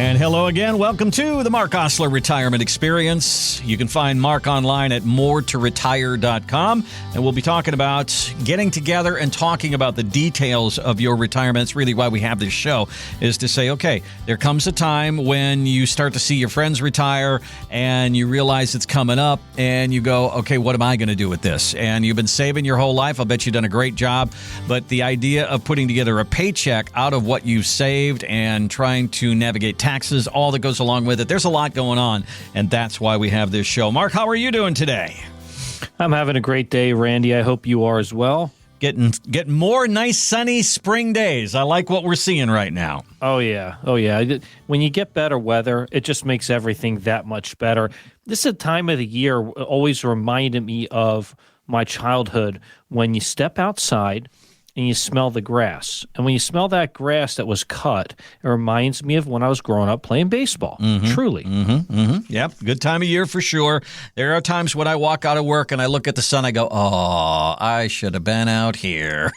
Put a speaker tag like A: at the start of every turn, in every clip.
A: And hello again. Welcome to the Marc Oslar Retirement Experience. You can find Marc online at moretoretire.com. And we'll be talking about getting together and talking about the details of your retirement. It's really why we have this show, is to say, okay, there comes a time when you start to see your friends retire and you realize it's coming up and you go, okay, what am I going to do with this? And you've been saving your whole life. I'll bet you've done a great job. But the idea of putting together a paycheck out of what you've saved and trying to navigate taxes, all that goes along with it. There's a lot going on, and that's why we have this show. Marc, how are you doing today?
B: I'm having a great day, Randy. I hope you are as well.
A: Getting more nice, sunny spring days. I like what we're seeing right now.
B: Oh, yeah. When you get better weather, it just makes everything that much better. This is a time of the year always reminded me of my childhood when you step outside and you smell the grass. And when you smell that grass that was cut, it reminds me of when I was growing up playing baseball. Truly.
A: Yep, good time of year for sure. There are times when I walk out of work and I look at the sun, I go, oh, I should have been out here.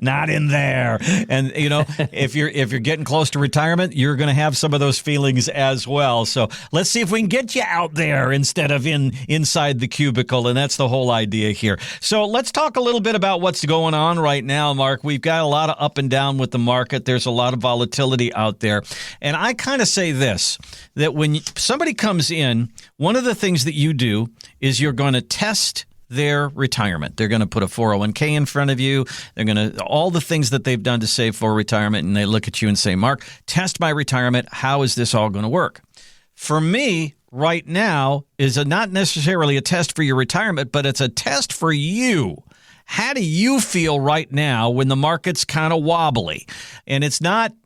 A: Not in there. And, you know, if you're getting close to retirement, you're going to have some of those feelings as well. So let's see if we can get you out there instead of inside the cubicle. And that's the whole idea here. So let's talk a little bit about what's going on right now, Marc. We've got a lot of up and down with the market. There's a lot of volatility out there. And I kind of say this, that when somebody comes in, one of the things that you do is you're going to test their retirement. They're going to put a 401k in front of you. They're going to, all the things that they've done to save for retirement, and they look at you and say, Marc, test my retirement. How is this all going to work? For me, right now is not necessarily a test for your retirement, but it's a test for you. How do you feel right now when the market's kind of wobbly? And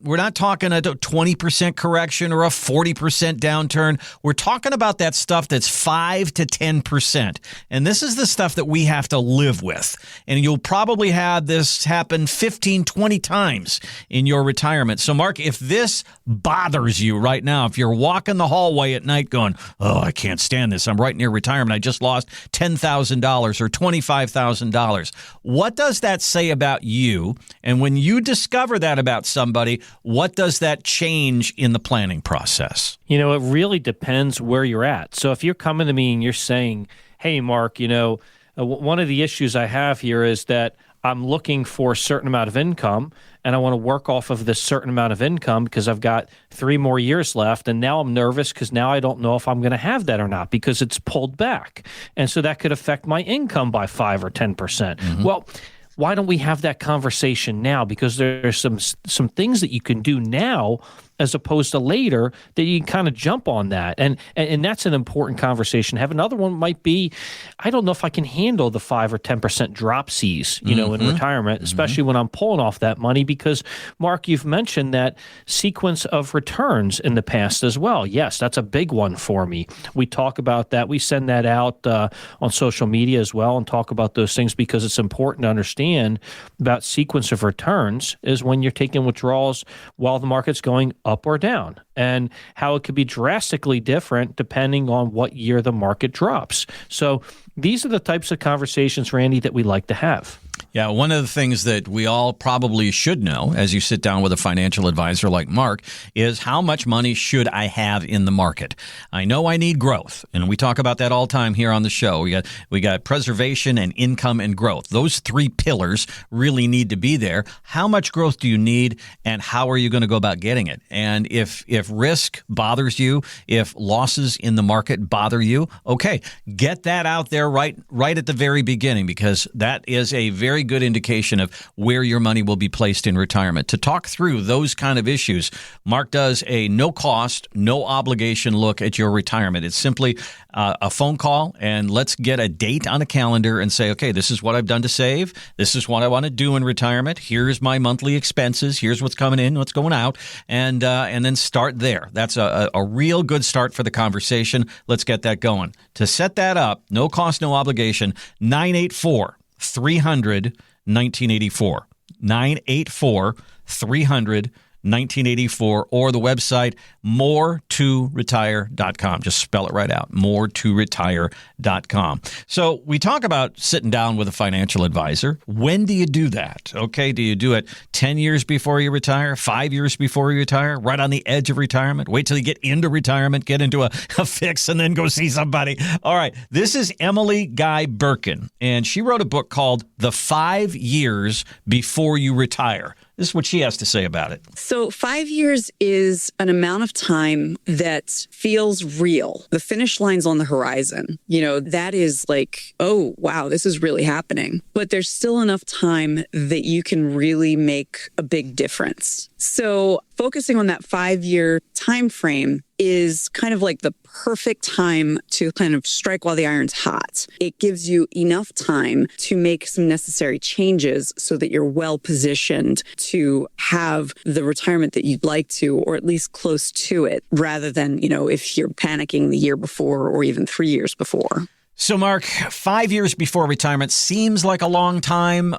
A: we're not talking a 20% correction or a 40% downturn. We're talking about that stuff that's 5 to 10%. And this is the stuff that we have to live with. And you'll probably have this happen 15, 20 times in your retirement. So, Marc, if this bothers you right now, if you're walking the hallway at night going, oh, I can't stand this. I'm right near retirement. I just lost $10,000 or $25,000. What does that say about you? And when you discover that about somebody, what does that change in the planning process?
B: You know, it really depends where you're at. So if you're coming to me and you're saying, hey, Marc, you know, one of the issues I have here is that I'm looking for a certain amount of income and I want to work off of this certain amount of income because I've got 3 more years left. And now I'm nervous because now I don't know if I'm going to have that or not because it's pulled back. And so that could affect my income by 5 or 10%. Well, why don't we have that conversation now? Because there's some things that you can do now as opposed to later that you can kind of jump on that. And that's an important conversation. Have another one might be, I don't know if I can handle the 5 or 10% dropsies, you know, in retirement, especially when I'm pulling off that money because, Marc, you've mentioned that sequence of returns in the past as well. Yes, that's a big one for me. We talk about that. We send that out on social media as well and talk about those things because it's important to understand about sequence of returns is when you're taking withdrawals while the market's going up or down, and how it could be drastically different depending on what year the market drops. So these are the types of conversations, Randy, that we like to have.
A: Yeah, one of the things that we all probably should know as you sit down with a financial advisor like Marc is how much money should I have in the market? I know I need growth, and we talk about that all the time here on the show. We got preservation and income and growth. Those 3 pillars really need to be there. How much growth do you need, and how are you going to go about getting it? And if risk bothers you, if losses in the market bother you, okay, get that out there right at the very beginning because that is a very good indication of where your money will be placed in retirement. To talk through those kind of issues, Marc does a no-cost, no-obligation look at your retirement. It's simply a phone call, and let's get a date on a calendar and say, okay, this is what I've done to save. This is what I want to do in retirement. Here's my monthly expenses. Here's what's coming in, what's going out, and then start there. That's a real good start for the conversation. Let's get that going. To set that up, no cost, no obligation, 984-300-1984. 984-300-1984. 1984, or the website more2retire.com. Just spell it right out, more2retire.com. So we talk about sitting down with a financial advisor. When do you do that? Okay, do you do it 10 years before you retire, 5 years before you retire, right on the edge of retirement? Wait till you get into retirement, get into a fix, and then go see somebody. All right, this is Emily Guy Birkin, and she wrote a book called The 5 Years Before You Retire. This is what she has to say about it.
C: So 5 years is an amount of time that feels real. The finish line's on the horizon. That is like, oh, wow, this is really happening. But there's still enough time that you can really make a big difference. So focusing on that 5-year time frame is kind of like the perfect time to kind of strike while the iron's hot. It gives you enough time to make some necessary changes so that you're well positioned to have the retirement that you'd like to, or at least close to it, rather than, if you're panicking the year before or even 3 years before.
A: So, Mark, 5 years before retirement seems like a long time.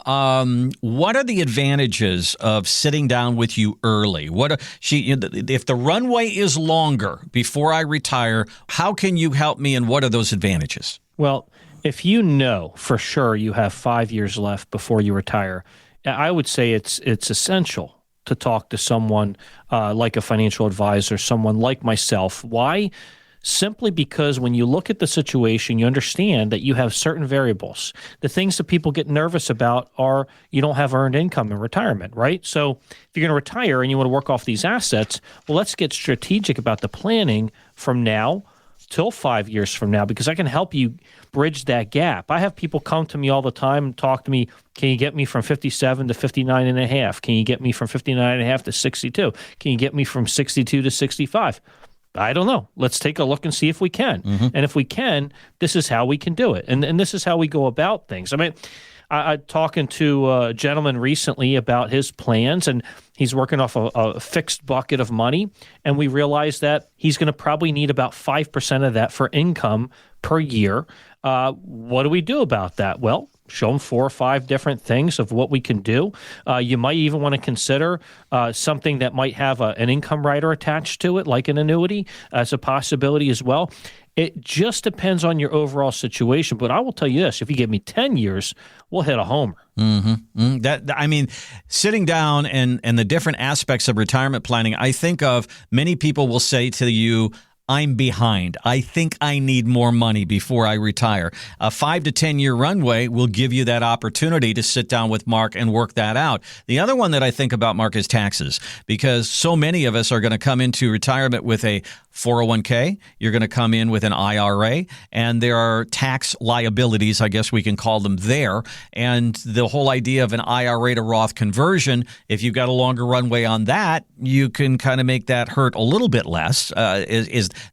A: What are the advantages of sitting down with you early? If the runway is longer before I retire, how can you help me, and what are those advantages?
B: Well, if you know for sure you have 5 years left before you retire, I would say it's essential to talk to someone like a financial advisor, someone like myself. Why? Simply because when you look at the situation, you understand that you have certain variables. The things that people get nervous about are you don't have earned income in retirement, right? So if you're going to retire and you want to work off these assets, well, let's get strategic about the planning from now till 5 years from now, because I can help you bridge that gap. I have people come to me all the time and talk to me, can you get me from 57 to 59 and a half? Can you get me from 59 and a half to 62? Can you get me from 62 to 65? I don't know. Let's take a look and see if we can. Mm-hmm. And if we can, this is how we can do it. And this is how we go about things. I mean, I talking to a gentleman recently about his plans, and he's working off a fixed bucket of money. And we realized that he's going to probably need about 5% of that for income per year. What do we do about that? Well, show them 4 or 5 different things of what we can do. You might even want to consider something that might have an income rider attached to it, like an annuity, as a possibility as well. It just depends on your overall situation. But I will tell you this, if you give me 10 years, we'll hit a homer.
A: Mm-hmm. Sitting down and the different aspects of retirement planning, I think of many people will say to you, I'm behind. I think I need more money before I retire. A 5 to 10 year runway will give you that opportunity to sit down with Mark and work that out. The other one that I think about, Mark, is taxes, because so many of us are going to come into retirement with a 401k. You're going to come in with an IRA, and there are tax liabilities, I guess we can call them there. And the whole idea of an IRA to Roth conversion, if you've got a longer runway on that, you can kind of make that hurt a little bit less.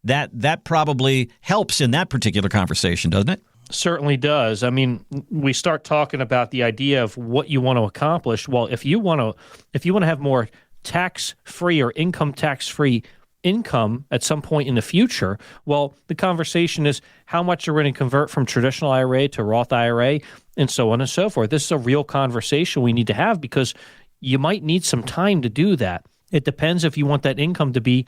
A: That probably helps in that particular conversation, doesn't it?
B: Certainly does. I mean, we start talking about the idea of what you want to accomplish. Well, if you want to have more tax-free or income tax-free income at some point in the future, well, the conversation is how much you're going to convert from traditional IRA to Roth IRA, and so on and so forth. This is a real conversation we need to have, because you might need some time to do that. It depends if you want that income to be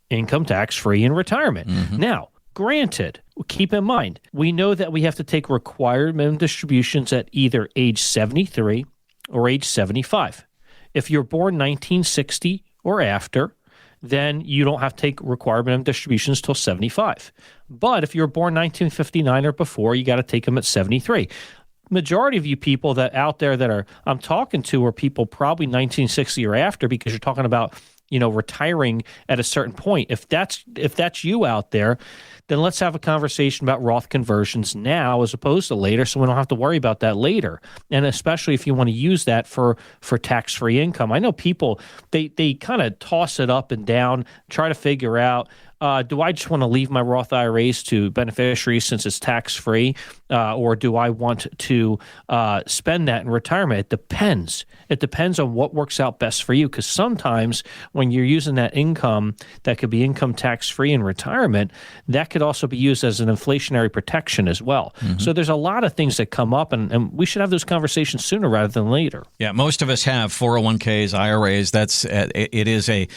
B: income tax-free in retirement. Mm-hmm. Now, granted, keep in mind, we know that we have to take required minimum distributions at either age 73 or age 75. If you're born 1960 or after, then you don't have to take required minimum distributions till 75. But if you're born 1959 or before, you got to take them at 73. Majority of you people that out there that I'm talking to are people probably 1960 or after, because you're talking about retiring at a certain point. If that's you out there, then let's have a conversation about Roth conversions now as opposed to later, so we don't have to worry about that later. And especially if you want to use that for tax-free income. I know people, they kind of toss it up and down, try to figure out, do I just want to leave my Roth IRAs to beneficiaries since it's tax-free? or do I want to spend that in retirement? It depends. It depends on what works out best for you, because sometimes when you're using that income that could be income tax-free in retirement, that could also be used as an inflationary protection as well. So there's a lot of things that come up, and we should have those conversations sooner rather than later.
A: Yeah, most of us have 401ks, IRAs. It is a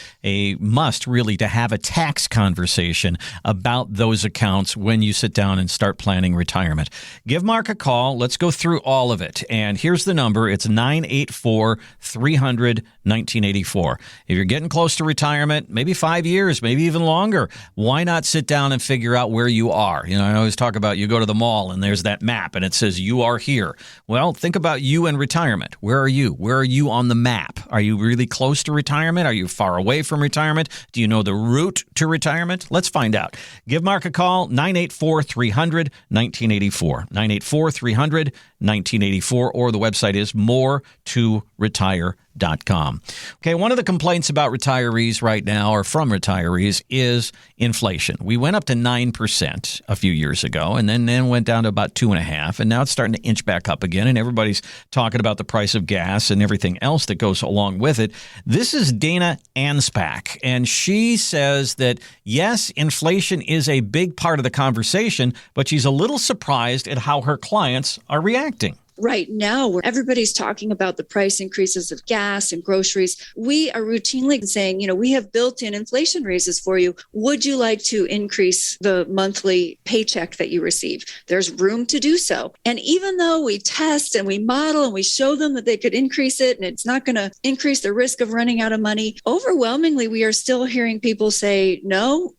A: must, really, to have a tax conversation about those accounts when you sit down and start planning retirement. Give Marc a call. Let's go through all of it. And here's the number. It's 984-300-1984. If you're getting close to retirement, maybe 5 years, maybe even longer, why not sit down and figure out where you are? You know, I always talk about you go to the mall and there's that map and it says you are here. Well, think about you in retirement. Where are you? Where are you on the map? Are you really close to retirement? Are you far away from retirement? Do you know the route to retirement? Let's find out. Give Marc a call, 984-300-1984. 984-300-1984, or the website is moreToRetire.com. Okay, one of the complaints about retirees right now, or from retirees, is inflation. We went up to 9% a few years ago, and then went down to about 2.5%, and now it's starting to inch back up again, and everybody's talking about the price of gas and everything else that goes along with it. This is Dana Anspach, and she says that, yes, inflation is a big part of the conversation, but she's a little surprised at how her clients are reacting.
D: Right now, where everybody's talking about the price increases of gas and groceries, we are routinely saying, we have built-in inflation raises for you. Would you like to increase the monthly paycheck that you receive? There's room to do so. And even though we test and we model and we show them that they could increase it and it's not going to increase the risk of running out of money, overwhelmingly, we are still hearing people say, no,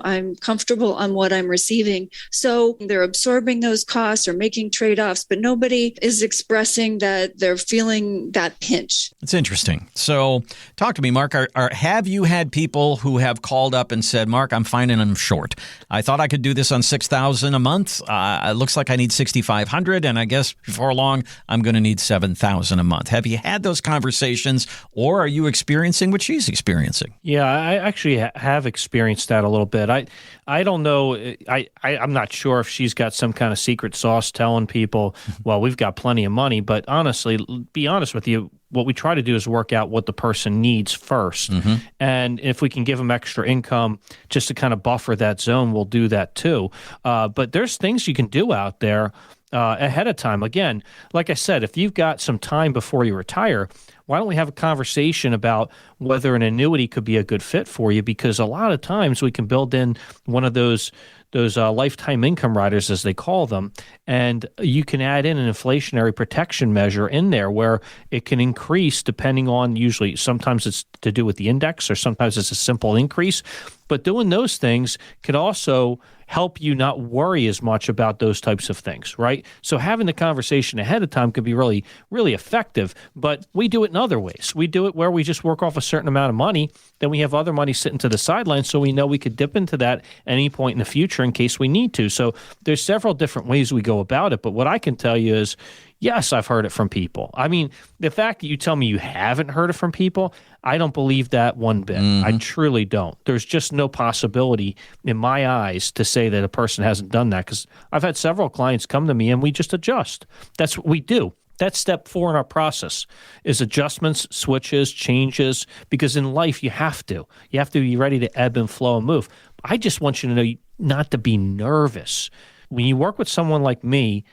D: I'm comfortable on what I'm receiving. So they're absorbing those costs or making trade-offs, but nobody is expressing that they're feeling that pinch.
A: It's interesting. So talk to me, Marc. Have you had people who have called up and said, Marc, I'm finding I'm short. I thought I could do this on $6,000 a month. It looks like I need $6,500, and I guess before long, I'm going to need $7,000 a month. Have you had those conversations, or are you experiencing what she's experiencing?
B: Yeah, I actually have experienced that a little bit. I don't know. I'm not sure if she's got some kind of secret sauce telling people, well, we've got plenty of money. But honestly, be honest with you, what we try to do is work out what the person needs first. And if we can give them extra income just to kind of buffer that zone, we'll do that too. But there's things you can do out there ahead of time. Again, like I said, if you've got some time before you retire, why don't we have a conversation about whether an annuity could be a good fit for you? Because a lot of times we can build in one of those lifetime income riders, as they call them, and you can add in an inflationary protection measure in there where it can increase depending on, usually sometimes it's to do with the index or sometimes it's a simple increase. But doing those things could also help you not worry as much about those types of things, right? So having the conversation ahead of time could be really, really effective, but we do it in other ways. We do it where we just work off a certain amount of money, then we have other money sitting to the sidelines so we know we could dip into that any point in the future in case we need to. So there's several different ways we go about it, but what I can tell you is, yes, I've heard it from people. I mean, the fact that you tell me you haven't heard it from people, I don't believe that one bit. I truly don't. There's just no possibility in my eyes to say that a person hasn't done that, because I've had several clients come to me and we just adjust. That's what we do. That's step 4 in our process, is adjustments, switches, changes, because in life you have to. You have to be ready to ebb and flow and move. I just want you to know not to be nervous. When you work with someone like me,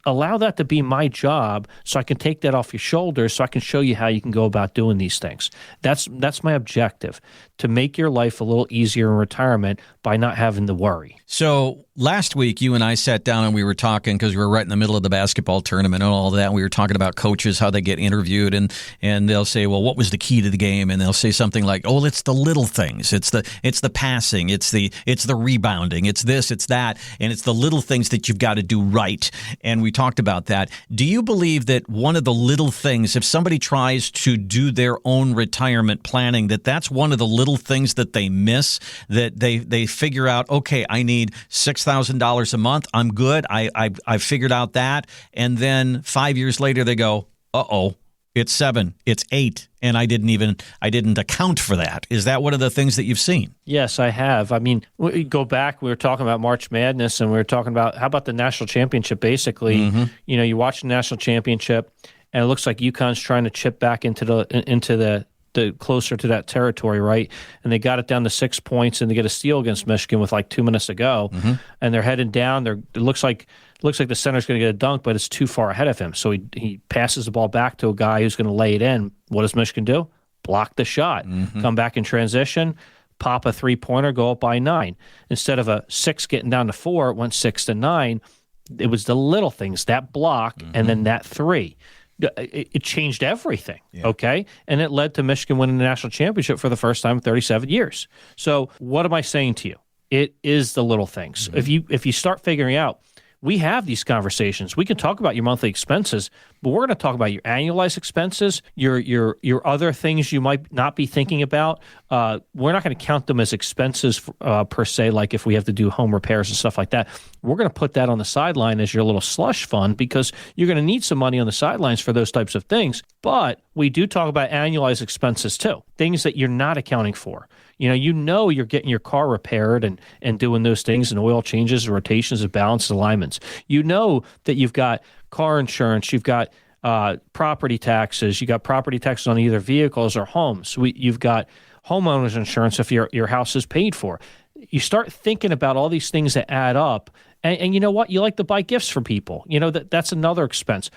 B: allow that to be my job so I can take that off your shoulders so I can show you how you can go about doing these things. That's my objective, to make your life a little easier in retirement by not having to worry.
A: So last week, you and I sat down and we were talking, because we were right in the middle of the basketball tournament and all that. We were talking about coaches, how they get interviewed, and they'll say, well, what was the key to the game? And they'll say something like, oh, it's the little things. It's the passing. It's the rebounding. It's this, it's that. And it's the little things that you've got to do right. And we talked about that. Do you believe that one of the little things, if somebody tries to do their own retirement planning, that's one of the little things that they miss, that they figure out, okay, I need $6,000 a month. I'm good. I figured out that. And then 5 years later, they go, uh-oh, it's 7, it's 8, and I didn't account for that. Is that one of the things that you've seen?
B: Yes, I have. I mean, we go back, we were talking about March Madness, and we were talking about, how about the national championship, basically? You watch the national championship, and it looks like UConn's trying to chip back into the closer to that territory, right? And they got it down to 6 points, and they get a steal against Michigan with like 2 minutes to go, and they're headed down. It looks like the center's going to get a dunk, but it's too far ahead of him. So he passes the ball back to a guy who's going to lay it in. What does Michigan do? Block the shot, come back in transition, pop a 3-pointer, go up by 9. Instead of a 6 getting down to 4, it went 6 to 9. It was the little things, that block, and then that 3. It changed everything, okay? And it led to Michigan winning the national championship for the first time in 37 years. So what am I saying to you? It is the little things. If you start figuring out, we have these conversations. We can talk about your monthly expenses, but we're going to talk about your annualized expenses, your other things you might not be thinking about. We're not going to count them as expenses per se, like if we have to do home repairs and stuff like that. We're going to put that on the sideline as your little slush fund, because you're going to need some money on the sidelines for those types of things. But we do talk about annualized expenses too, things that you're not accounting for. You're getting your car repaired and doing those things, and oil changes, rotations, and balance alignments. You know that you've got car insurance, you've got property taxes, you got property taxes on either vehicles or homes. You've got homeowners insurance if your house is paid for. You start thinking about all these things that add up, and you know what? You like to buy gifts for people. That's another expense.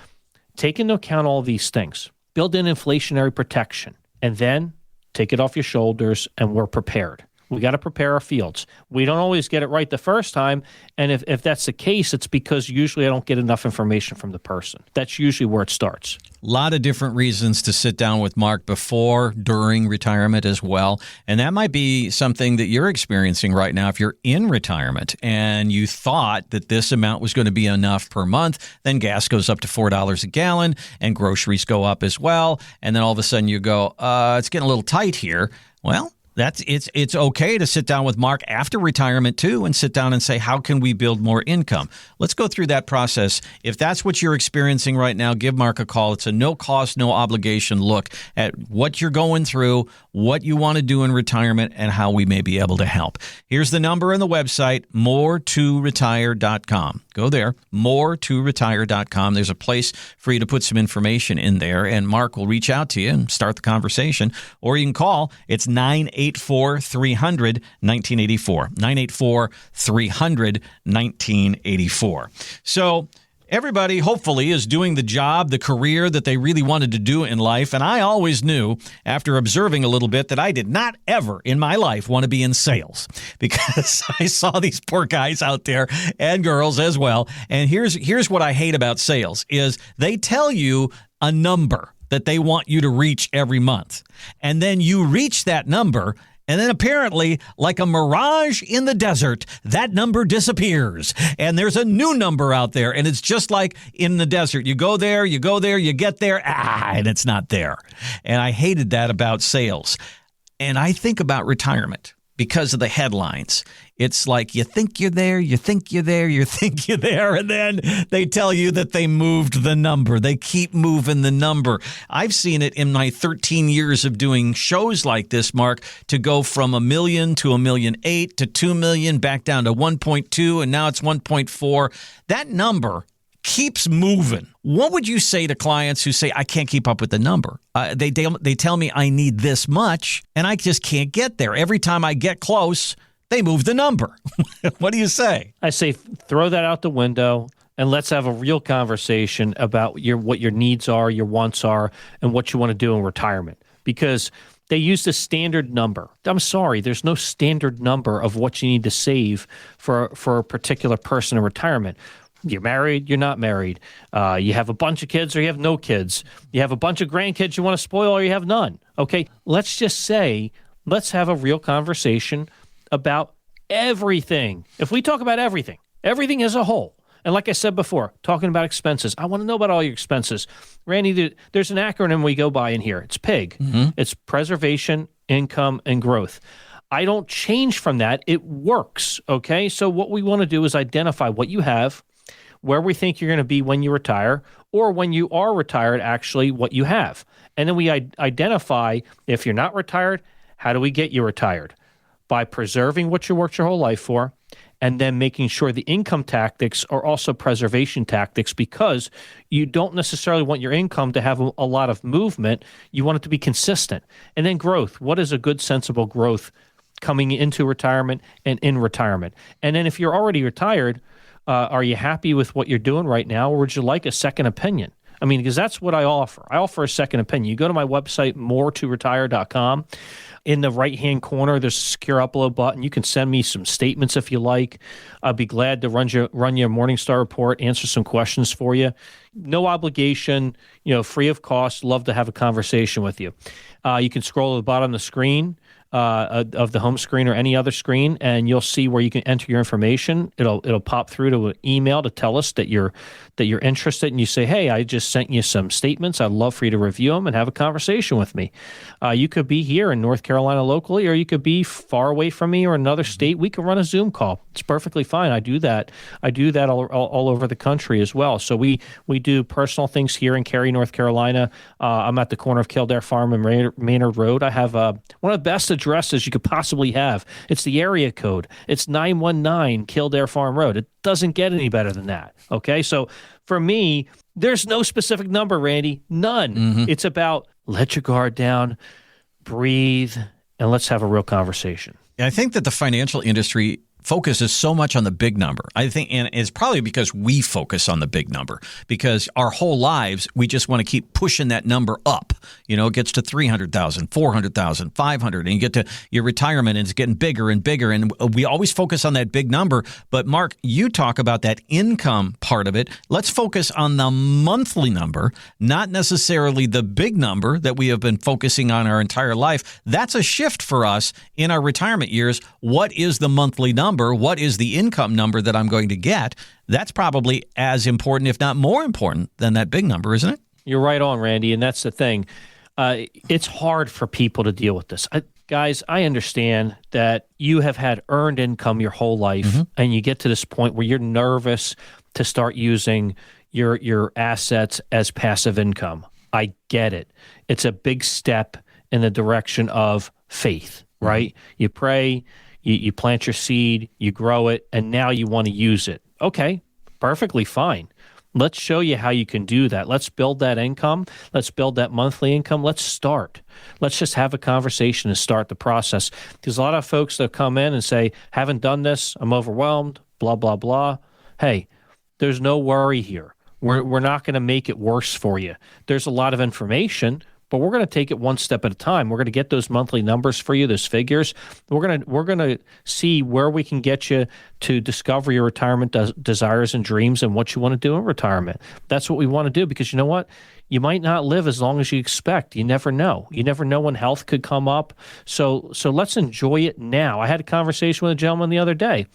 B: Take into account all these things. Build in inflationary protection, and then take it off your shoulders, and we're prepared. We got to prepare our fields. We don't always get it right the first time, and if that's the case, it's because usually I don't get enough information from the person. That's usually where it starts.
A: A lot of different reasons to sit down with Marc before, during retirement as well. And that might be something that you're experiencing right now. If you're in retirement and you thought that this amount was going to be enough per month, then gas goes up to $4 a gallon and groceries go up as well. And then all of a sudden you go, it's getting a little tight here. Well, it's okay to sit down with Marc after retirement too, and sit down and say, how can we build more income? Let's go through that process. If that's what you're experiencing right now, give Marc a call. It's a no cost, no obligation look at what you're going through, what you want to do in retirement, and how we may be able to help. Here's the number and the website, more2retire.com. Go there, more2retire.com. There's a place for you to put some information in there, and Marc will reach out to you and start the conversation. Or you can call. It's 984-300-1984. 984-300-1984. So everybody, hopefully, is doing the job, the career that they really wanted to do in life. And I always knew, after observing a little bit, that I did not ever in my life want to be in sales, because I saw these poor guys out there, and girls as well. And here's what I hate about sales is they tell you a number that they want you to reach every month. And then you reach that number, and then apparently, like a mirage in the desert, that number disappears. And there's a new number out there, and it's just like in the desert. You go there, you get there, and it's not there. And I hated that about sales. And I think about retirement because of the headlines. It's like you think you're there, you think you're there, you think you're there, and then they tell you that they moved the number. They keep moving the number. I've seen it in my 13 years of doing shows like this, Marc, to go from $1 million to $1.8 million to $2 million, back down to 1.2, and now it's 1.4. That number keeps moving. What would you say to clients who say, I can't keep up with the number? They tell me I need this much, and I just can't get there. Every time I get close, they move the number. What do you say?
B: I say throw that out the window, and let's have a real conversation about what your needs are, your wants are, and what you want to do in retirement. Because they use the standard number. I'm sorry, there's no standard number of what you need to save for a particular person in retirement. You're married, you're not married. You have a bunch of kids or you have no kids. You have a bunch of grandkids you want to spoil or you have none. Okay, let's just say, let's have a real conversation about everything. If we talk about everything as a whole, and like I said before, talking about expenses, I want to know about all your expenses. Randy, there's an acronym we go by in here. It's PIG. It's preservation, income, and growth. I don't change from that. It works, okay? So what we want to do is identify what you have, where we think you're going to be when you retire, or when you are retired, actually what you have. And then we identify, if you're not retired, how do we get you retired? By preserving what you worked your whole life for, and then making sure the income tactics are also preservation tactics, because you don't necessarily want your income to have a lot of movement. You want it to be consistent. And then growth. What is a good, sensible growth coming into retirement and in retirement? And then if you're already retired, are you happy with what you're doing right now, or would you like a second opinion? I mean, because that's what I offer. I offer a second opinion. You go to my website, moreToRetire.com. In the right-hand corner, there's a secure upload button. You can send me some statements if you like. I'll be glad to run your Morningstar report, answer some questions for you. No obligation, free of cost. Love to have a conversation with you. You can scroll to the bottom of the screen, of the home screen or any other screen, and you'll see where you can enter your information. It'll pop through to an email to tell us that you're interested, and you say, hey, I just sent you some statements. I'd love for you to review them and have a conversation with me. You could be here in North Carolina locally, or you could be far away from me or another state. We can run a Zoom call. It's perfectly fine. I do that all over the country as well. So we do personal things here in Cary, North Carolina. I'm at the corner of Kildare Farm and Maynard Road. I have one of the best addresses you could possibly have. It's the area code. It's 919 Kildare Farm Road. It doesn't get any better than that. Okay. So for me, there's no specific number, Randy. None. Mm-hmm. It's about let your guard down, breathe, and let's have a real conversation.
A: I think that the financial industry focuses so much on the big number. I think, and it's probably because we focus on the big number, because our whole lives, we just want to keep pushing that number up. It gets to 300,000, 400,000, 500, and you get to your retirement and it's getting bigger and bigger. And we always focus on that big number. But Mark, you talk about that income part of it. Let's focus on the monthly number, not necessarily the big number that we have been focusing on our entire life. That's a shift for us in our retirement years. What is the monthly number? What is the income number that I'm going to get? That's probably as important, if not more important, than that big number, isn't it?
B: You're right on, Randy, and that's the thing. It's hard for people to deal with this. Guys, I understand that you have had earned income your whole life, mm-hmm. and you get to this point where you're nervous to start using your assets as passive income. I get it. It's a big step in the direction of faith, right? Mm-hmm. You pray, you plant your seed, you grow it, and now you want to use it. Okay, perfectly fine. Let's show you how you can do that. Let's build that income. Let's build that monthly income. Let's start. Let's just have a conversation and start the process. Because a lot of folks that come in and say, haven't done this, I'm overwhelmed, blah, blah, blah. Hey, there's no worry here. We're not going to make it worse for you. There's a lot of information, but we're going to take it one step at a time. We're going to get those monthly numbers for you, those figures. We're going to see where we can get you to discover your retirement desires and dreams and what you want to do in retirement. That's what we want to do, because you know what? You might not live as long as you expect. You never know. You never know when health could come up. So let's enjoy it now. I had a conversation with a gentleman the other day.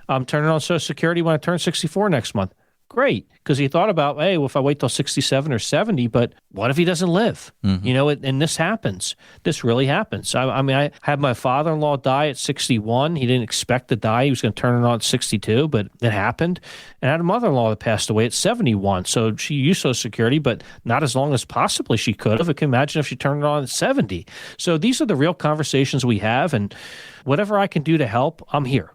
B: I'm turning on Social Security when I turn 64 next month. Great, because he thought about, hey, well, if I wait till 67 or 70, but what if he doesn't live? Mm-hmm. And this happens. This really happens. I had my father-in-law die at 61. He didn't expect to die. He was going to turn it on at 62, but it happened. And I had a mother-in-law that passed away at 71. So she used Social Security, but not as long as possibly she could have. I can imagine if she turned it on at 70. So these are the real conversations we have, and whatever I can do to help, I'm here.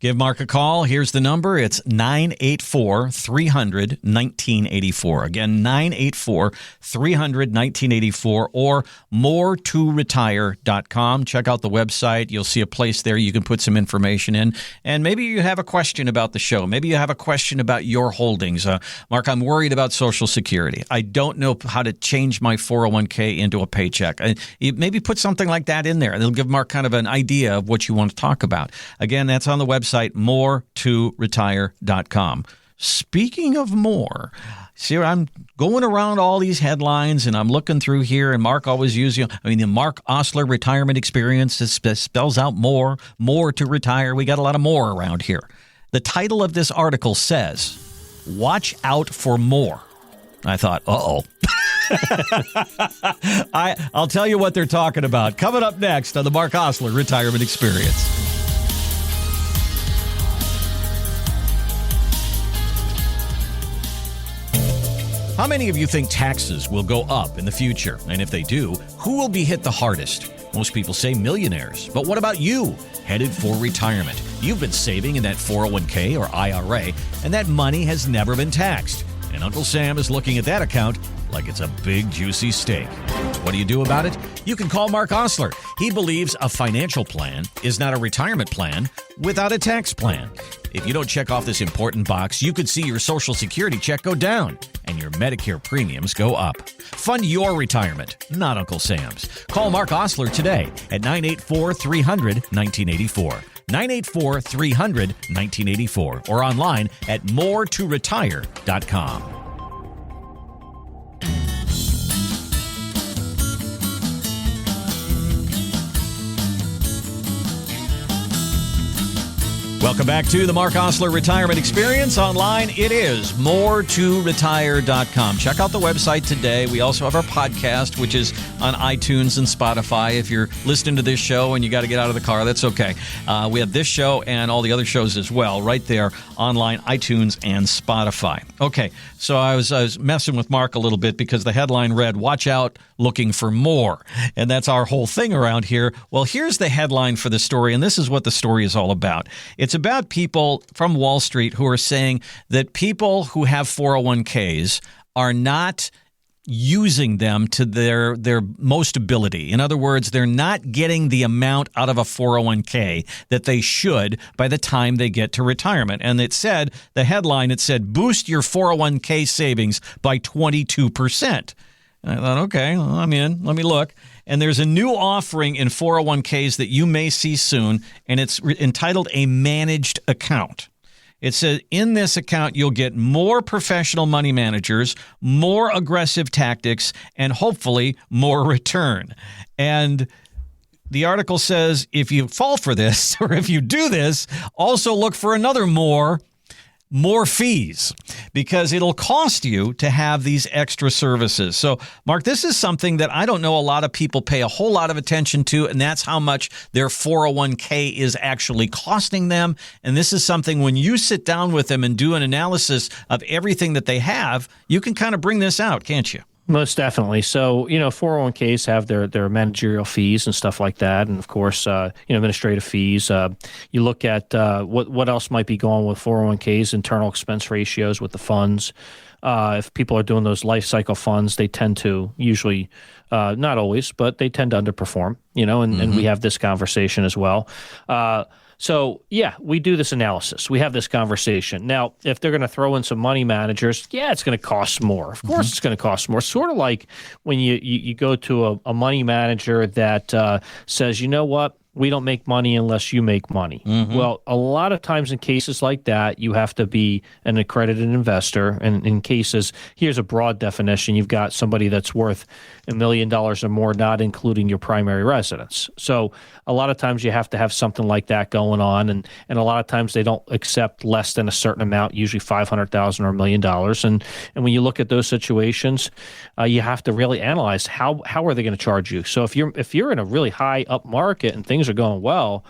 B: Give Mark a call. Here's the number. It's 984-300-1984. Again, 984-300-1984 or moreToRetire.com. Check out the website. You'll see a place there you can put some information in. And maybe you have a question about the show. Maybe you have a question about your holdings. Mark, I'm worried about Social Security. I don't know how to change my 401k into a paycheck. Maybe put something like that in there. It'll give Mark kind of an idea of what you want to talk about. Again, that's on the website, moreToRetire.com. Speaking of more, see, I'm going around all these headlines and I'm looking through here, and Mark always uses, the Marc Oslar retirement experience spells out more to retire. We got a lot of more around here. The title of this article says, "Watch out for more." I thought, uh-oh. I'll tell you what they're talking about. Coming up next on the Marc Oslar Retirement Experience.
A: How many of you think taxes will go up in the future? And if they do, who will be hit the hardest? Most people say millionaires. But what about you, headed for retirement? You've been saving in that 401k or IRA, and that money has never been taxed. And Uncle Sam is looking at that account like it's a big, juicy steak. What do you do about it? You can call Marc Oslar. He believes a financial plan is not a retirement plan without a tax plan. If you don't check off this important box, you could see your Social Security check go down and your Medicare premiums go up. Fund your retirement, not Uncle Sam's. Call Marc Oslar today at 984-300-1984. 984-300-1984 or online at moretoretire.com. Welcome back to the Marc Oslar Retirement Experience. Online, it is moretoretire.com. Check out the website today. We also have our podcast, which is on iTunes and Spotify. If you're listening to this show and you got to get out of the car, that's okay. We have this show and all the other shows as well, right there online, iTunes and Spotify. Okay, so I was messing with Mark a little bit because the headline read, "Watch out, looking for more." And that's our whole thing around here. Well, here's the headline for the story, and this is what the story is all about. It's about people from Wall Street who are saying that people who have 401ks are not using them to their most ability. In other words, they're not getting the amount out of a 401k that they should by the time they get to retirement. And it said, the headline, it said, "Boost your 401k savings by 22%. And I thought, okay, well, I'm in. Let me look. And there's a new offering in 401ks that you may see soon, and it's entitled a managed account. It says in this account, you'll get more professional money managers, more aggressive tactics, and hopefully more return. And the article says if you fall for this or if you do this, also look for another more fees because it'll cost you to have these extra services. So, Mark, this is something that I don't know a lot of people pay a whole lot of attention to, and that's how much their 401k is actually costing them. And this is something when you sit down with them and do an analysis of everything that they have, you can kind of bring this out, can't you?
B: Most definitely. So, 401ks have their managerial fees and stuff like that. And of course, administrative fees. You look at what else might be going with 401ks, internal expense ratios with the funds. If people are doing those life cycle funds, they tend to usually, not always, but they tend to underperform, and we have this conversation as well. So, yeah, we do this analysis. We have this conversation. Now, if they're going to throw in some money managers, yeah, it's going to cost more. Of course it's going to cost more. Sort of like when you go to a money manager that says, you know what, we don't make money unless you make money. Well, a lot of times in cases like that, you have to be an accredited investor. And in cases, here's a broad definition. You've got somebody that's worth $1 million or more, not including your primary residence. So a lot of times you have to have something like that going on. And a lot of times they don't accept less than a certain amount, usually $500,000 or $1 million. And when you look at those situations, you have to really analyze how are they going to charge you. So if you're in a really high up market and things are going well,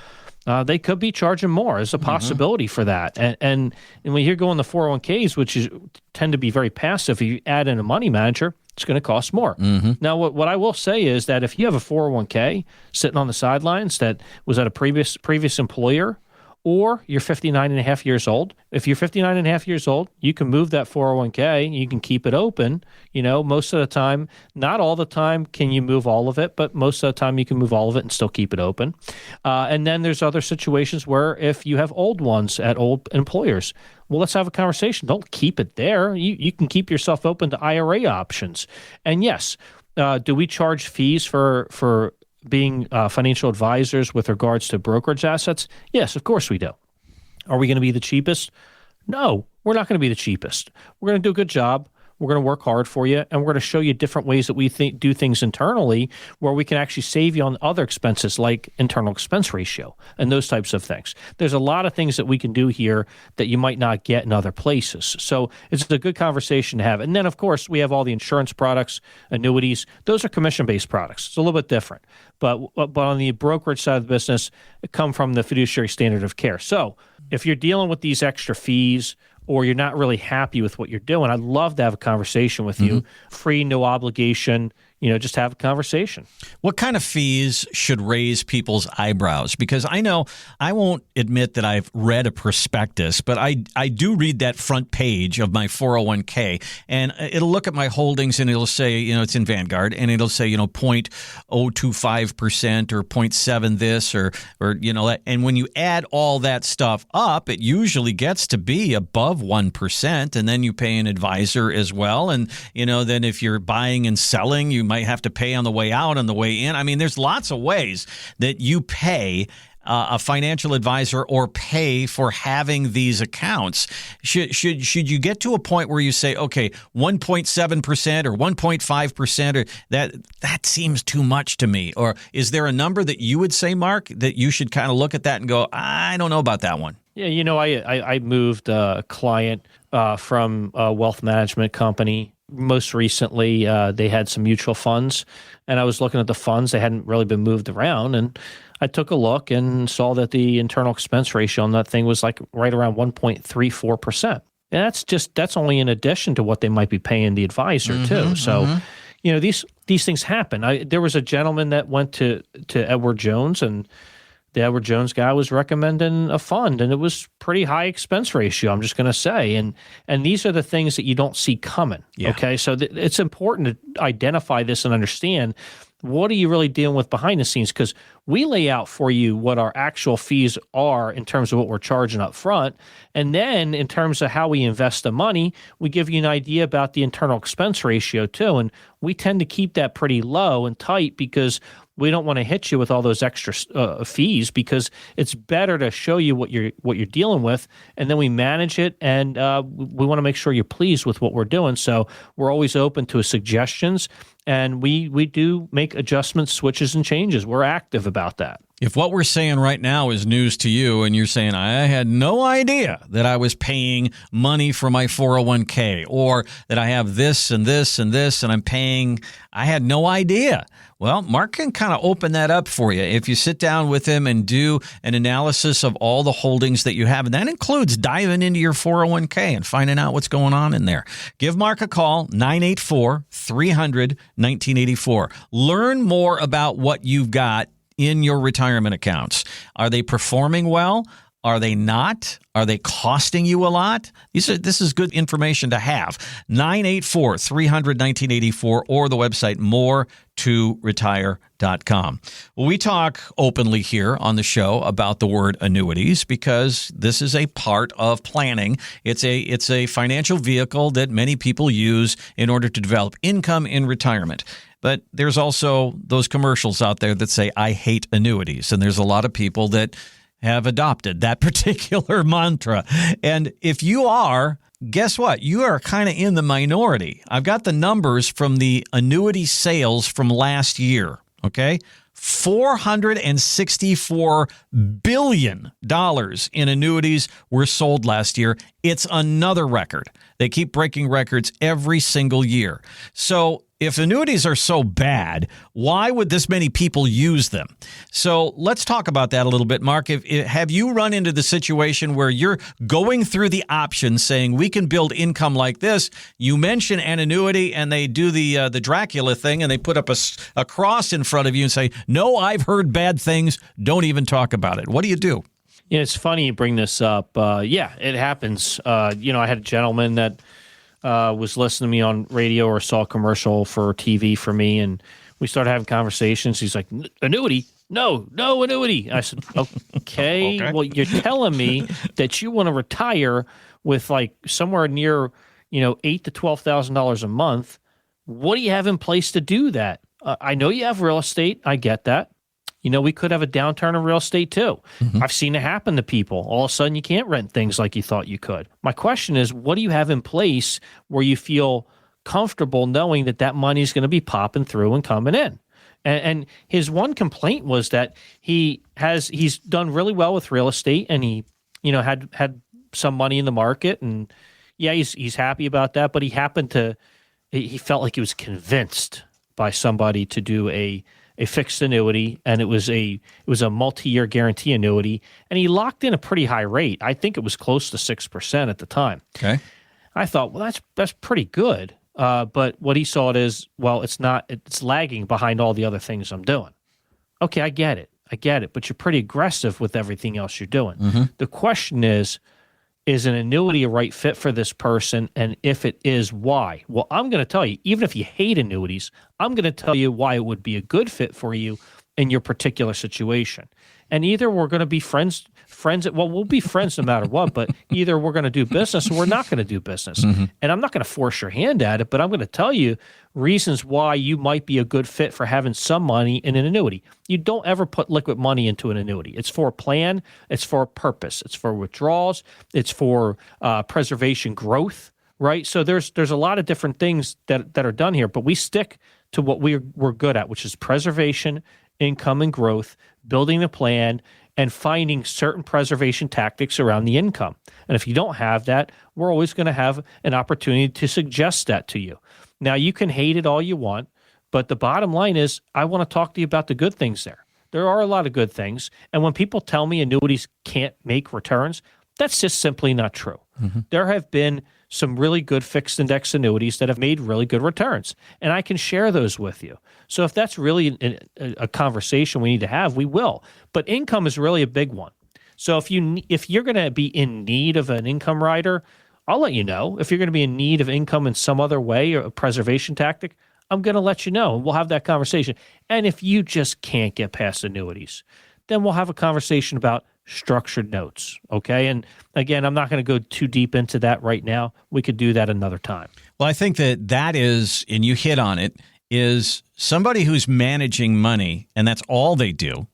B: they could be charging more. There's a possibility for that. And when you're going the 401ks, which tend to be very passive, if you add in a money manager, it's going to cost more. Now, what I will say is that if you have a 401k sitting on the sidelines that was at a previous employer, or you're 59 and a half years old. If you're 59 and a half years old, you can move that 401k. You can keep it open. Most of the time, not all the time can you move all of it, but most of the time you can move all of it and still keep it open. And then there's other situations where if you have old ones at old employers, well, let's have a conversation. Don't keep it there. You can keep yourself open to IRA options. And yes, do we charge fees for being financial advisors with regards to brokerage assets? Yes, of course we do. Are we going to be the cheapest? No, we're not going to be the cheapest. We're going to do a good job. We're going to work hard for you, and we're going to show you different ways that we do things internally where we can actually save you on other expenses like internal expense ratio and those types of things. There's a lot of things that we can do here that you might not get in other places. So it's a good conversation to have. And then, of course, we have all the insurance products, annuities. Those are commission-based products. It's a little bit different. But on the brokerage side of the business, it come from the fiduciary standard of care. So if you're dealing with these extra fees or you're not really happy with what you're doing, I'd love to have a conversation with you. Free, no obligation. Just have a conversation.
A: What kind of fees should raise people's eyebrows? Because I know I won't admit that I've read a prospectus, but I do read that front page of my 401k, and it'll look at my holdings and it'll say, it's in Vanguard, and it'll say, 0.025% or 0.7 this or and when you add all that stuff up, it usually gets to be above 1%, and then you pay an advisor as well. And, then if you're buying and selling, you might have to pay on the way out, on the way in. I mean, there's lots of ways that you pay a financial advisor or pay for having these accounts. Should you get to a point where you say, okay, 1.7% or 1.5% or that seems too much to me? Or is there a number that you would say, Mark, that you should kind of look at that and go, I don't know about that one?
B: Yeah, I moved a client from a wealth management company. Most recently, they had some mutual funds, and I was looking at the funds. They hadn't really been moved around, and I took a look and saw that the internal expense ratio on that thing was like right around 1.34%. And that's only in addition to what they might be paying the advisor too. So, these things happen. There was a gentleman that went to Edward Jones, and the Edward Jones guy was recommending a fund, and it was pretty high expense ratio, I'm just going to say. And these are the things that you don't see coming. Yeah. Okay. So it's important to identify this and understand what are you really dealing with behind the scenes, because we lay out for you what our actual fees are in terms of what we're charging up front. And then in terms of how we invest the money, we give you an idea about the internal expense ratio too. And we tend to keep that pretty low and tight because we don't want to hit you with all those extra fees, because it's better to show you what you're dealing with, and then we manage it, and we want to make sure you're pleased with what we're doing. So we're always open to suggestions, and we do make adjustments, switches, and changes. We're active about that.
A: If what we're saying right now is news to you and you're saying, I had no idea that I was paying money for my 401k, or that I have this and this and this and I had no idea. Well, Mark can kind of open that up for you if you sit down with him and do an analysis of all the holdings that you have. And that includes diving into your 401k and finding out what's going on in there. Give Mark a call, 984-300-1984. Learn more about what you've got in your retirement accounts. Are they performing well? Are they not? Are they costing you a lot? This is good information to have. 984-300-1984 or the website more2retire.com. Well, we talk openly here on the show about the word annuities because this is a part of planning. It's a financial vehicle that many people use in order to develop income in retirement. But there's also those commercials out there that say, I hate annuities. And there's a lot of people that have adopted that particular mantra. And if you are, guess what? You are kind of in the minority. I've got the numbers from the annuity sales from last year, okay? $464 billion in annuities were sold last year. It's another record. They keep breaking records every single year. So if annuities are so bad, why would this many people use them? So let's talk about that a little bit, Mark. Have you run into the situation where you're going through the options saying we can build income like this? You mention an annuity and they do the Dracula thing and they put up a cross in front of you and say, no, I've heard bad things. Don't even talk about it. What do you do?
B: Yeah, it's funny you bring this up. Yeah, it happens. I had a gentleman that was listening to me on radio or saw a commercial for TV for me, and we started having conversations. He's like, annuity? No annuity. I said, okay. Well, you're telling me that you want to retire with like somewhere near, $8,000 to $12,000 a month. What do you have in place to do that? I know you have real estate. I get that. We could have a downturn in real estate too. Mm-hmm. I've seen it happen to people. All of a sudden, you can't rent things like you thought you could. My question is, what do you have in place where you feel comfortable knowing that money is going to be popping through and coming in? And his one complaint was that he's done really well with real estate, and he, had some money in the market, and yeah, he's happy about that. But he felt like he was convinced by somebody to do a fixed annuity, and it was a multi-year guarantee annuity, and he locked in a pretty high rate. I think it was close to 6% at the time.
A: Okay.
B: I thought, well, that's pretty good. But what he saw it is, well, it's not. It's lagging behind all the other things I'm doing. Okay, I get it, but you're pretty aggressive with everything else you're doing.
A: Mm-hmm.
B: The question is an annuity a right fit for this person? And if it is, why? Well, I'm going to tell you, even if you hate annuities, I'm going to tell you why it would be a good fit for you in your particular situation. And either we're going to be friends, we'll be friends no matter what, but either we're going to do business or we're not going to do business. Mm-hmm. And I'm not going to force your hand at it, but I'm going to tell you reasons why you might be a good fit for having some money in an annuity. You don't ever put liquid money into an annuity. It's for a plan. It's for a purpose. It's for withdrawals. It's for preservation growth, right? So there's a lot of different things that are done here, but we stick to what we're good at, which is preservation, income and growth, building the plan, and finding certain preservation tactics around the income. And if you don't have that, we're always going to have an opportunity to suggest that to you. Now, you can hate it all you want, but the bottom line is I want to talk to you about the good things there. There are a lot of good things. And when people tell me annuities can't make returns, that's just simply not true. Mm-hmm. There have been some really good fixed index annuities that have made really good returns, and I can share those with you. So if that's really a conversation we need to have, we will. But income is really a big one. So if you're going to be in need of an income rider, I'll let you know. If you're going to be in need of income in some other way or a preservation tactic, I'm going to let you know. We'll have that conversation. And if you just can't get past annuities, then we'll have a conversation about structured notes, okay? And again, I'm not going to go too deep into that right now. We could do that another time.
A: Well, I think that is, and you hit on it, is somebody who's managing money, and that's all they do,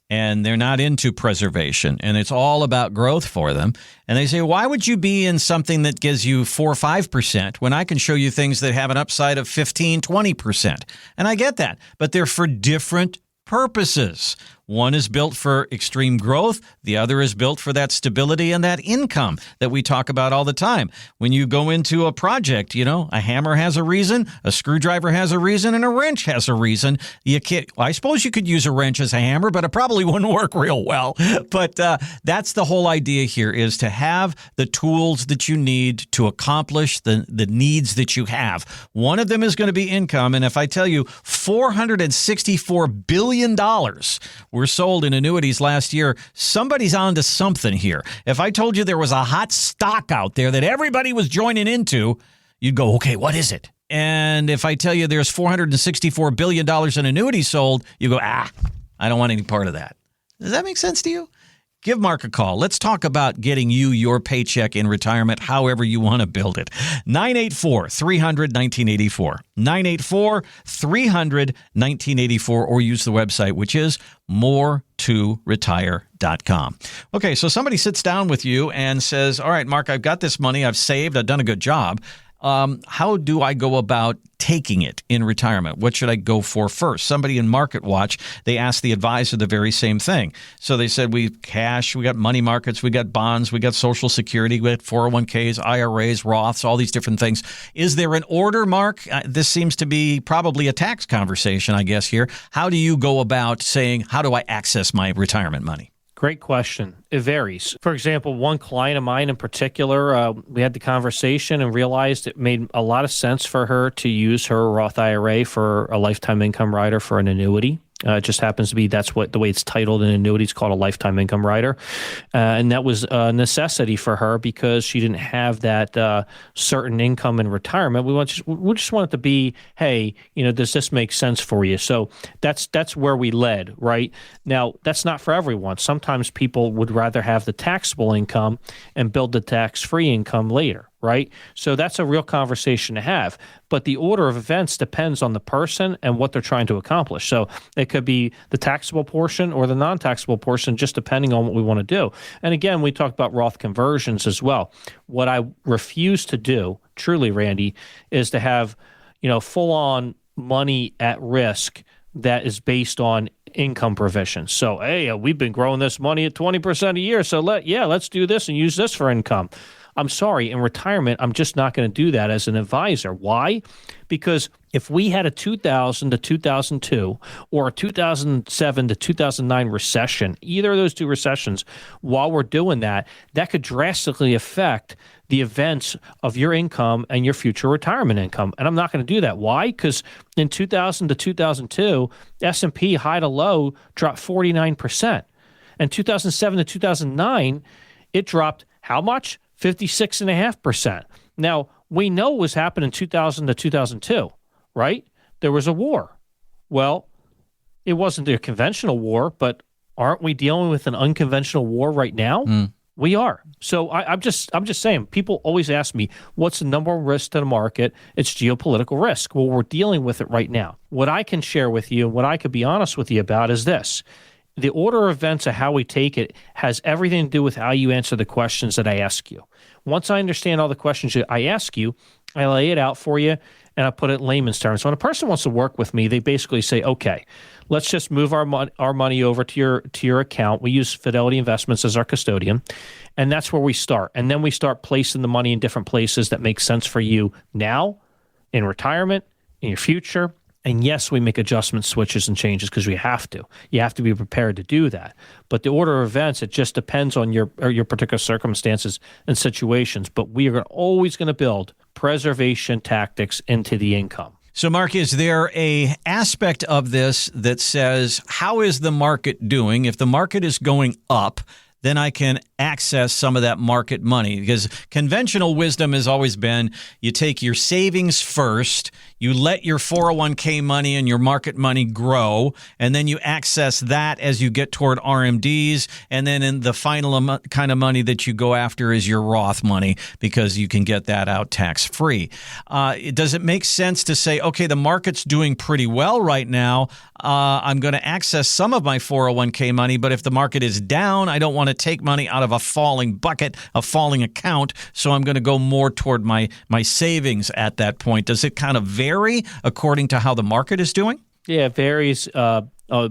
A: and they're not into preservation, and it's all about growth for them. And they say, why would you be in something that gives you 4 or 5% when I can show you things that have an upside of 15, 20%? And I get that, but they're for different purposes. One is built for extreme growth. The other is built for that stability and that income that we talk about all the time. When you go into a project, a hammer has a reason, a screwdriver has a reason, and a wrench has a reason. I suppose you could use a wrench as a hammer, but it probably wouldn't work real well. But that's the whole idea here, is to have the tools that you need to accomplish the needs that you have. One of them is going to be income. And if I tell you $464 billion were sold in annuities last year, somebody's onto something here. If I told you there was a hot stock out there that everybody was joining into, you'd go, okay, what is it? And if I tell you there's $464 billion in annuities sold, you go, I don't want any part of that. Does that make sense to you? Give Marc a call. Let's talk about getting you your paycheck in retirement, however you want to build it. 984-300-1984. 984-300-1984, or use the website, which is more2retire.com. Okay, so somebody sits down with you and says, all right, Marc, I've got this money. I've saved. I've done a good job. How do I go about taking it in retirement? What should I go for first? Somebody in Market Watch, they asked the advisor the very same thing. So they said, we have cash, we got money markets, we got bonds, we got Social Security, we got 401ks, IRAs, Roths, all these different things. Is there an order, Marc? This seems to be probably a tax conversation, I guess, here. How do you go about saying, how do I access my retirement money?
B: Great question. It varies. For example, one client of mine in particular, we had the conversation and realized it made a lot of sense for her to use her Roth IRA for a lifetime income rider for an annuity. It just happens to be the way it's titled in annuity. It's called a lifetime income rider. And that was a necessity for her because she didn't have that certain income in retirement. We just want it to be, hey, does this make sense for you? So that's where we led, right? Now, that's not for everyone. Sometimes people would rather have the taxable income and build the tax-free income later. Right? So that's a real conversation to have. But the order of events depends on the person and what they're trying to accomplish. So it could be the taxable portion or the non-taxable portion, just depending on what we want to do. And again, we talked about Roth conversions as well. What I refuse to do, truly, Randy, is to have, full-on money at risk that is based on income provisions. So, hey, we've been growing this money at 20% a year, so let's do this and use this for income. I'm sorry, in retirement, I'm just not going to do that as an advisor. Why? Because if we had a 2000 to 2002 or a 2007 to 2009 recession, either of those two recessions, while we're doing that, that could drastically affect the events of your income and your future retirement income. And I'm not going to do that. Why? Because in 2000 to 2002, S&P high to low dropped 49%. And 2007 to 2009, it dropped how much? 56.5%. Now, we know what was happening in 2000 to 2002, right? There was a war. Well, it wasn't a conventional war, but aren't we dealing with an unconventional war right now? We are. So I'm just saying, people always ask me, what's the number one risk to the market? It's geopolitical risk. Well, we're dealing with it right now. What I can share with you, what I could be honest with you about is this. The order of events of how we take it has everything to do with how you answer the questions that I ask you. Once I understand all the questions that I ask you, I lay it out for you, and I put it in layman's terms. So when a person wants to work with me, they basically say, okay, let's just move our money over to your account. We use Fidelity Investments as our custodian, and that's where we start. And then we start placing the money in different places that make sense for you now, in retirement, in your future. And yes, we make adjustments, switches, and changes because we have to. You have to be prepared to do that. But the order of events, it just depends on your particular circumstances and situations. But we are always going to build preservation tactics into the income.
A: So, Mark, is there a aspect of this that says, how is the market doing? If the market is going up, then I can access some of that market money, because conventional wisdom has always been you take your savings first, you let your 401k money and your market money grow, and then you access that as you get toward RMDs, and then in the final kind of money that you go after is your Roth money, because you can get that out tax-free. Does it make sense to say, okay, the market's doing pretty well right now, I'm going to access some of my 401k money, but if the market is down, I don't want to take money out of a falling bucket, a falling account, so I'm going to go more toward my savings at that point. Does it kind of vary according to how the market is doing?
B: Yeah, it varies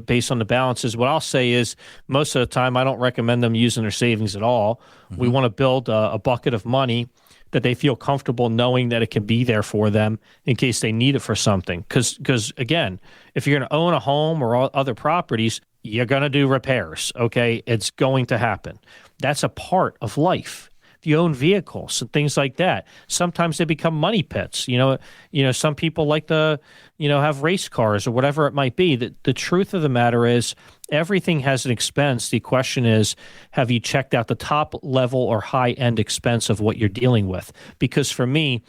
B: based on the balances. What I'll say is most of the time I don't recommend them using their savings at all. Mm-hmm. We want to build a bucket of money that they feel comfortable knowing that it can be there for them in case they need it for something. Because again, if you're going to own a home or other properties, you're going to do repairs, okay? It's going to happen. That's a part of life. If you own vehicles and things like that, sometimes they become money pits. You know, some people like to, have race cars or whatever it might be. The truth of the matter is everything has an expense. The question is, have you checked out the top level or high end expense of what you're dealing with? Because for me,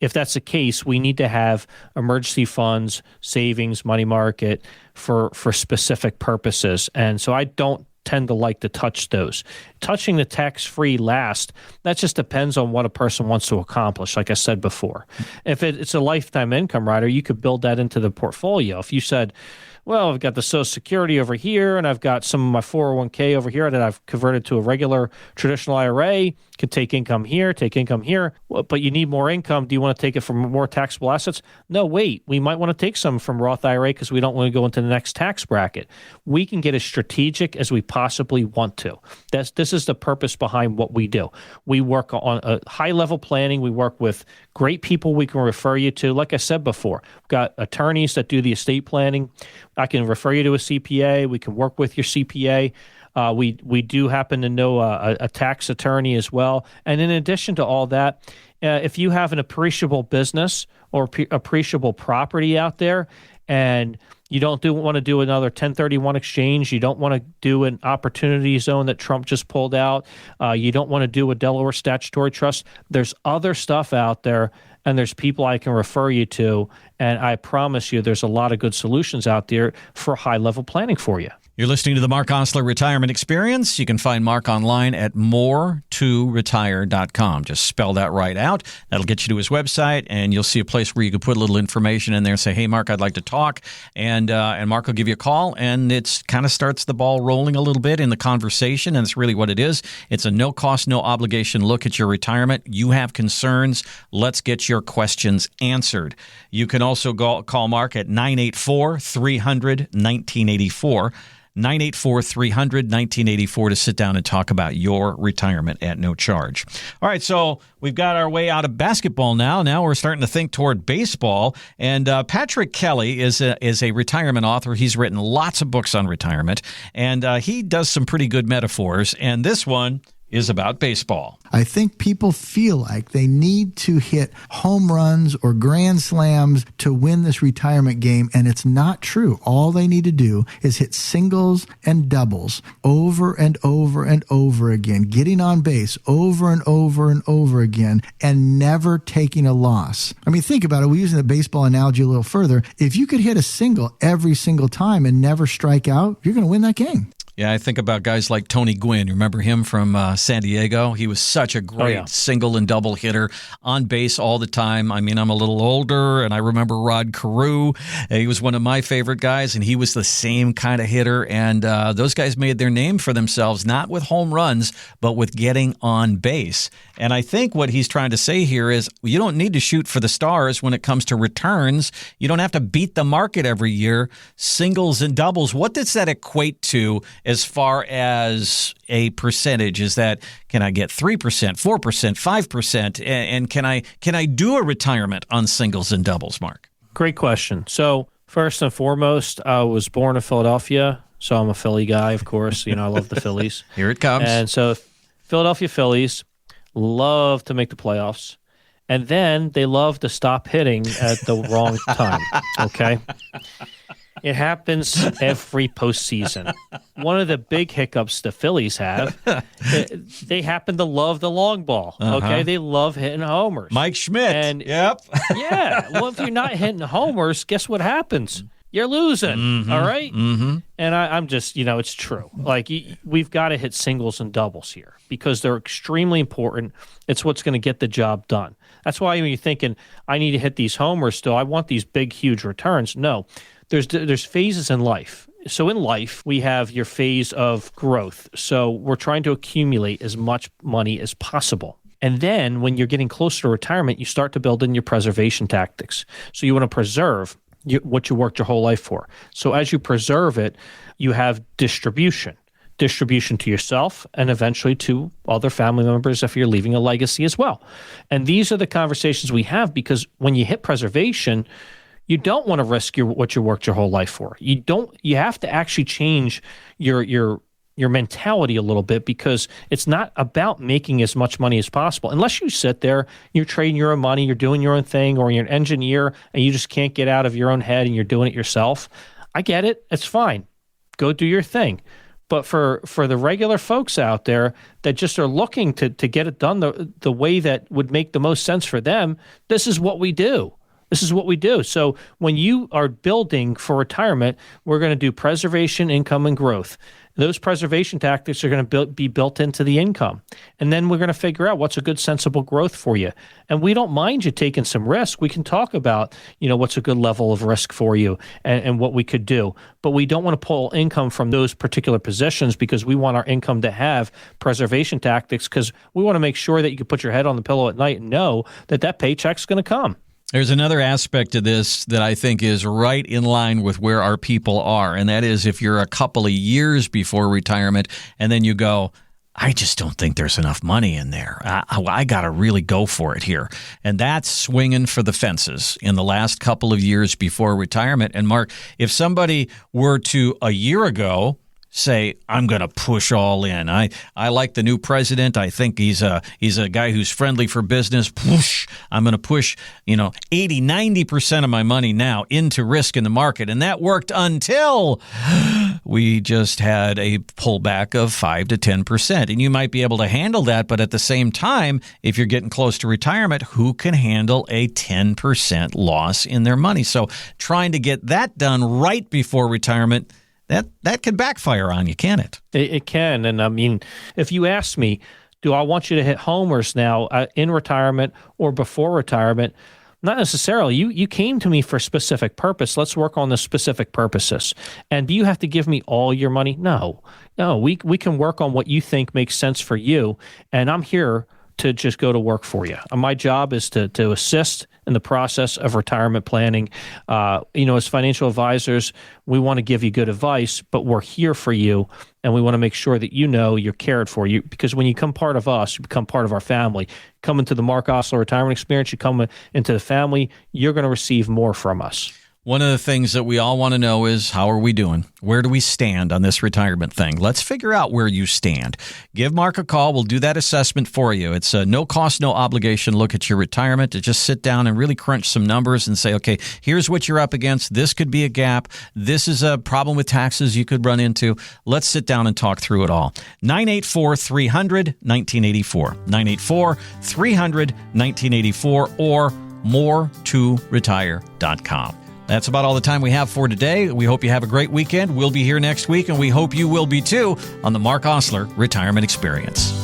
B: if that's the case, we need to have emergency funds, savings, money market for specific purposes. And so I don't tend to like to touch those. Touching the tax-free last, that just depends on what a person wants to accomplish, like I said before. If it's a lifetime income rider, you could build that into the portfolio. If you said, well, I've got the Social Security over here, and I've got some of my 401k over here that I've converted to a regular traditional IRA, could take income here, but you need more income. Do you want to take it from more taxable assets? No, wait, we might want to take some from Roth IRA because we don't want to go into the next tax bracket. We can get as strategic as we possibly want to. This is the purpose behind what we do. We work on a high-level planning. We work with great people we can refer you to. Like I said before, we've got attorneys that do the estate planning. I can refer you to a CPA. We can work with your CPA. We do happen to know a tax attorney as well. And in addition to all that, if you have an appreciable business or appreciable property out there, and you don't want to do another 1031 exchange, you don't want to do an opportunity zone that Trump just pulled out, you don't want to do a Delaware statutory trust, there's other stuff out there, and there's people I can refer you to, and I promise you there's a lot of good solutions out there for high-level planning for you.
A: You're listening to the Marc Oslar Retirement Experience. You can find Marc online at more2retire.com. Just spell that right out. That'll get you to his website, and you'll see a place where you can put a little information in there and say, hey, Marc, I'd like to talk. And Marc will give you a call, and it kind of starts the ball rolling a little bit in the conversation, and it's really what it is. It's a no-cost, no-obligation look at your retirement. You have concerns. Let's get your questions answered. You can also call Marc at 984-300-1984. 984-300-1984 to sit down and talk about your retirement at no charge. All right, so we've got our way out of basketball now. Now we're starting to think toward baseball. And Patrick Kelly is a retirement author. He's written lots of books on retirement, and he does some pretty good metaphors. And this one is about baseball.
E: I think people feel like they need to hit home runs or grand slams to win this retirement game, and it's not true. All they need to do is hit singles and doubles over and over and over again, getting on base over and over and over again, and never taking a loss. I mean, think about it. We're using the baseball analogy a little further. If you could hit a single every single time and never strike out, you're going to win that game.
A: Yeah, I think about guys like Tony Gwynn. You remember him from San Diego? He was such a great single and double hitter, on base all the time. I mean, I'm a little older, and I remember Rod Carew. He was one of my favorite guys, and he was the same kind of hitter. And those guys made their name for themselves, not with home runs, but with getting on base. And I think what he's trying to say here is you don't need to shoot for the stars when it comes to returns. You don't have to beat the market every year. Singles and doubles, what does that equate to as far as a percentage? Is that, can I get 3%, 4%, 5%? And can I do a retirement on singles and doubles, Mark?
B: Great question. So first and foremost, I was born in Philadelphia, so I'm a Philly guy, of course. I love the Phillies.
A: Here it comes.
B: And so Philadelphia Phillies love to make the playoffs, and then they love to stop hitting at the wrong time, okay? It happens every postseason. One of the big hiccups the Phillies have, they happen to love the long ball, okay? They love hitting homers.
A: Mike Schmidt.
B: And
A: yep.
B: Yeah, well, if you're not hitting homers, guess what happens? You're losing, all right?
A: Mm-hmm.
B: And I'm just, it's true. Like, we've got to hit singles and doubles here because they're extremely important. It's what's going to get the job done. That's why when you're thinking, I need to hit these homers still, I want these big, huge returns. No, there's phases in life. So in life, we have your phase of growth. So we're trying to accumulate as much money as possible. And then when you're getting closer to retirement, you start to build in your preservation tactics. So you want to preserve what you worked your whole life for. So as you preserve it, you have distribution to yourself and eventually to other family members if you're leaving a legacy as well. And these are the conversations we have, because when you hit preservation, you don't want to risk what you worked your whole life for. You have to actually change your mentality a little bit, because it's not about making as much money as possible. Unless you sit there, you're trading your own money, you're doing your own thing, or you're an engineer and you just can't get out of your own head and you're doing it yourself. I get it. It's fine. Go do your thing. But for the regular folks out there that just are looking to get it done the way that would make the most sense for them, this is what we do. This is what we do. So when you are building for retirement, we're going to do preservation, income, and growth. Those preservation tactics are going to be built into the income. And then we're going to figure out what's a good, sensible growth for you. And we don't mind you taking some risk. We can talk about, what's a good level of risk for you and what we could do. But we don't want to pull income from those particular positions, because we want our income to have preservation tactics, because we want to make sure that you can put your head on the pillow at night and know that paycheck's going to come.
A: There's another aspect of this that I think is right in line with where our people are, and that is if you're a couple of years before retirement and then you go, I just don't think there's enough money in there. I got to really go for it here. And that's swinging for the fences in the last couple of years before retirement. And Mark, if somebody were to a year ago say, I'm going to push all in. I like the new president. I think he's a guy who's friendly for business. Push. I'm going to push, 80, 90% of my money now into risk in the market. And that worked until we just had a pullback of 5 to 10%. And you might be able to handle that. But at the same time, if you're getting close to retirement, who can handle a 10% loss in their money? So trying to get that done right before retirement, that can backfire on you, can it?
B: It can. And I mean, if you ask me, do I want you to hit homers now in retirement or before retirement? Not necessarily. You came to me for a specific purpose. Let's work on the specific purposes. And do you have to give me all your money? No. We can work on what you think makes sense for you. And I'm here to just go to work for you. My job is to assist in the process of retirement planning. As financial advisors, we want to give you good advice, but we're here for you, and we want to make sure that you're cared for. Because when you become part of us, you become part of our family. Come into the Marc Oslar Retirement Experience, you come into the family, you're going to receive more from us.
A: One of the things that we all want to know is, how are we doing? Where do we stand on this retirement thing? Let's figure out where you stand. Give Mark a call. We'll do that assessment for you. It's a no cost, no obligation look at your retirement to just sit down and really crunch some numbers and say, okay, here's what you're up against. This could be a gap. This is a problem with taxes you could run into. Let's sit down and talk through it all. 984-300-1984. 984-300-1984 or more2retire.com. That's about all the time we have for today. We hope you have a great weekend. We'll be here next week, and we hope you will be too on the Marc Oslar Retirement Experience.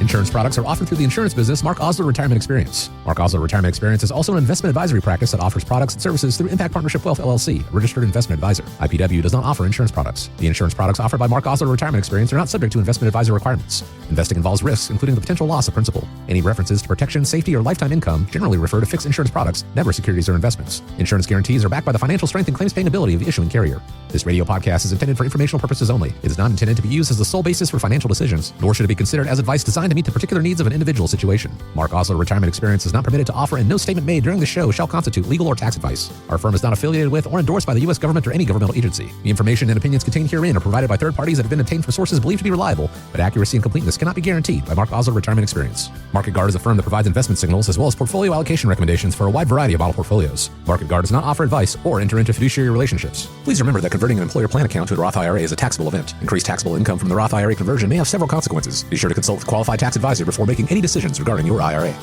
F: Insurance products are offered through the insurance business Marc Oslar Retirement Experience. Marc Oslar Retirement Experience is also an investment advisory practice that offers products and services through Impact Partnership Wealth LLC, a registered investment advisor. IPW does not offer insurance products. The insurance products offered by Marc Oslar Retirement Experience are not subject to investment advisor requirements. Investing involves risks, including the potential loss of principal. Any references to protection, safety, or lifetime income generally refer to fixed insurance products, never securities or investments. Insurance guarantees are backed by the financial strength and claims paying ability of the issuing carrier. This radio podcast is intended for informational purposes only. It is not intended to be used as the sole basis for financial decisions, nor should it be considered as advice designed to meet the particular needs of an individual situation. Marc Oslar Retirement Experience is not permitted to offer, and no statement made during the show shall constitute legal or tax advice. Our firm is not affiliated with or endorsed by the U.S. government or any governmental agency. The information and opinions contained herein are provided by third parties that have been obtained from sources believed to be reliable, but accuracy and completeness cannot be guaranteed by Marc Oslar Retirement Experience. Market Guard is a firm that provides investment signals as well as portfolio allocation recommendations for a wide variety of model portfolios. Market Guard does not offer advice or enter into fiduciary relationships. Please remember that converting an employer plan account to a Roth IRA is a taxable event. Increased taxable income from the Roth IRA conversion may have several consequences. Be sure to consult with a qualified tax advisor before making any decisions regarding your IRA.